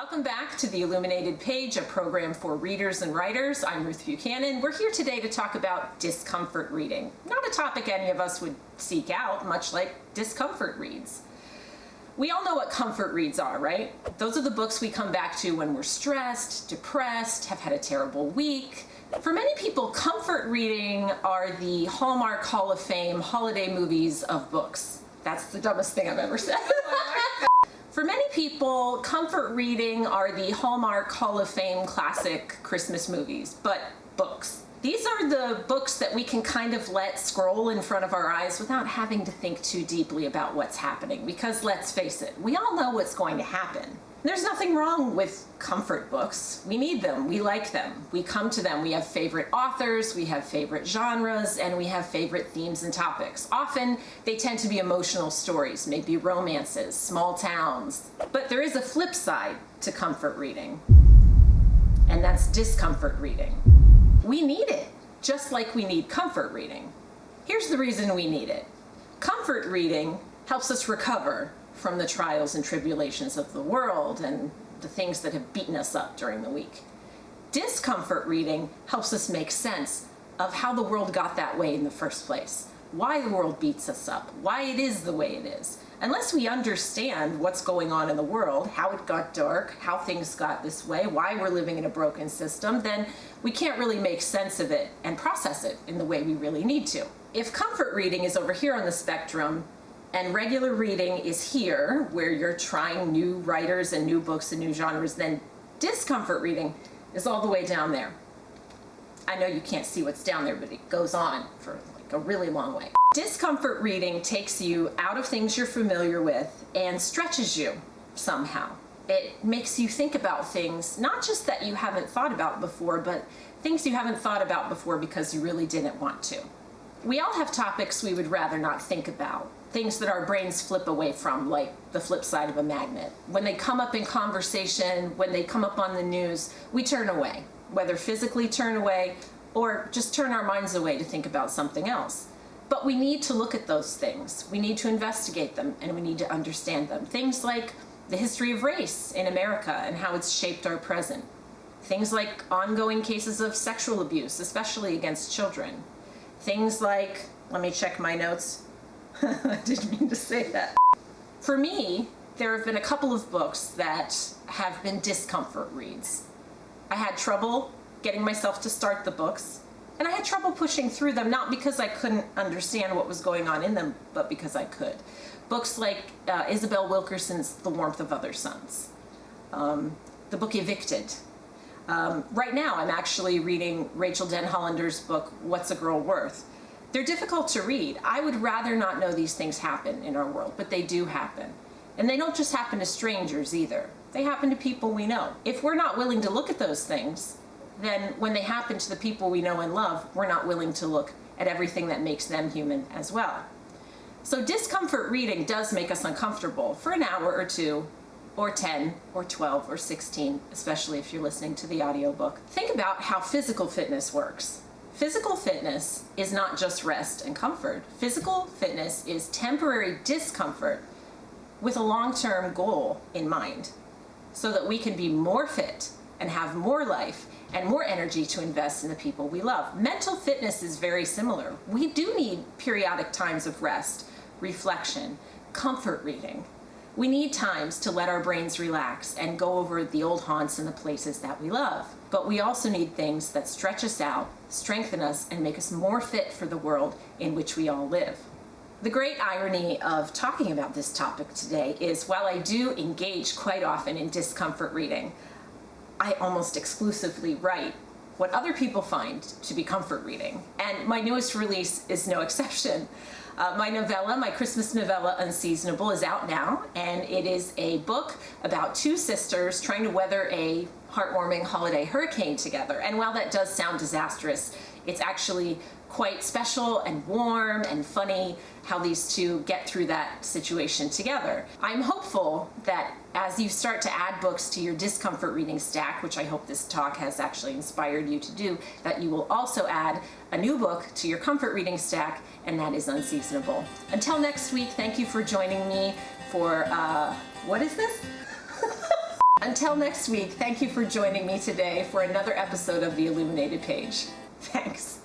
Welcome back to the Illuminated page, a program for readers and writers. I'm Ruth Buchanan. We're here today to talk about discomfort reading. Not a topic any of us would seek out, much like discomfort reads. We all know what comfort reads are, right? Those are the books we come back to when we're stressed, depressed, have had a terrible week. For many people, comfort reading are the Hallmark Hall of Fame holiday movies of books. That's the dumbest thing I've ever said. For many people, comfort reading are the Hallmark Hall of Fame classic Christmas movies, but books. These are the books that we can kind of let scroll in front of our eyes without having to think too deeply about what's happening, because let's face it, we all know what's going to happen. There's nothing wrong with comfort books. We need them, we like them, we come to them, we have favorite authors, we have favorite genres, and we have favorite themes and topics. Often they tend to be emotional stories, maybe romances, small towns. But there is a flip side to comfort reading, and that's discomfort reading. We need it, just like we need comfort reading. Here's the reason we need it. Comfort reading helps us recover from the trials and tribulations of the world and the things that have beaten us up during the week. Discomfort reading helps us make sense of how the world got that way in the first place, why the world beats us up, why it is the way it is. Unless we understand what's going on in the world, how it got dark, how things got this way, why we're living in a broken system, then we can't really make sense of it and process it in the way we really need to. If comfort reading is over here on the spectrum, and regular reading is here, where you're trying new writers and new books and new genres, then discomfort reading is all the way down there. I know you can't see what's down there, but it goes on for like a really long way. Discomfort reading takes you out of things you're familiar with and stretches you somehow. It makes you think about things, not just that you haven't thought about before, but things you haven't thought about before because you really didn't want to. We all have topics we would rather not think about. Things that our brains flip away from, like the flip side of a magnet. When they come up in conversation, when they come up on the news, we turn away, whether physically turn away or just turn our minds away to think about something else. But we need to look at those things. We need to investigate them, and we need to understand them. Things like the history of race in America and how it's shaped our present. Things like ongoing cases of sexual abuse, especially against children. Things like, let me check my notes. I didn't mean to say that. For me, there have been a couple of books that have been discomfort reads. I had trouble getting myself to start the books, and I had trouble pushing through them, not because I couldn't understand what was going on in them, but because I could. Books like Isabel Wilkerson's The Warmth of Other Suns, the book Evicted. Right now, I'm actually reading Rachel Denhollander's book, What's a Girl Worth? They're difficult to read. I would rather not know these things happen in our world, but they do happen. And they don't just happen to strangers either. They happen to people we know. If we're not willing to look at those things, then when they happen to the people we know and love, we're not willing to look at everything that makes them human as well. So discomfort reading does make us uncomfortable for an hour or two, or 10, or 12, or 16, especially if you're listening to the audiobook. Think about how physical fitness works. Physical fitness is not just rest and comfort. Physical fitness is temporary discomfort with a long-term goal in mind, so that we can be more fit and have more life and more energy to invest in the people we love. Mental fitness is very similar. We do need periodic times of rest, reflection, comfort reading. We need times to let our brains relax and go over the old haunts and the places that we love. But we also need things that stretch us out, strengthen us, and make us more fit for the world in which we all live. The great irony of talking about this topic today is, while I do engage quite often in discomfort reading, I almost exclusively write what other people find to be comfort reading. And my newest release is no exception. My novella, my Christmas novella, Unseasonable, is out now, and it is a book about two sisters trying to weather a heartwarming holiday hurricane together. And while that does sound disastrous, it's actually quite special and warm and funny how these two get through that situation together. I'm hopeful that as you start to add books to your discomfort reading stack, which I hope this talk has actually inspired you to do, that you will also add a new book to your comfort reading stack, and that is Unseasonable. Until next week, thank you for joining me for, what is this? Until next week, thank you for joining me today for another episode of the Illuminated Page. Thanks.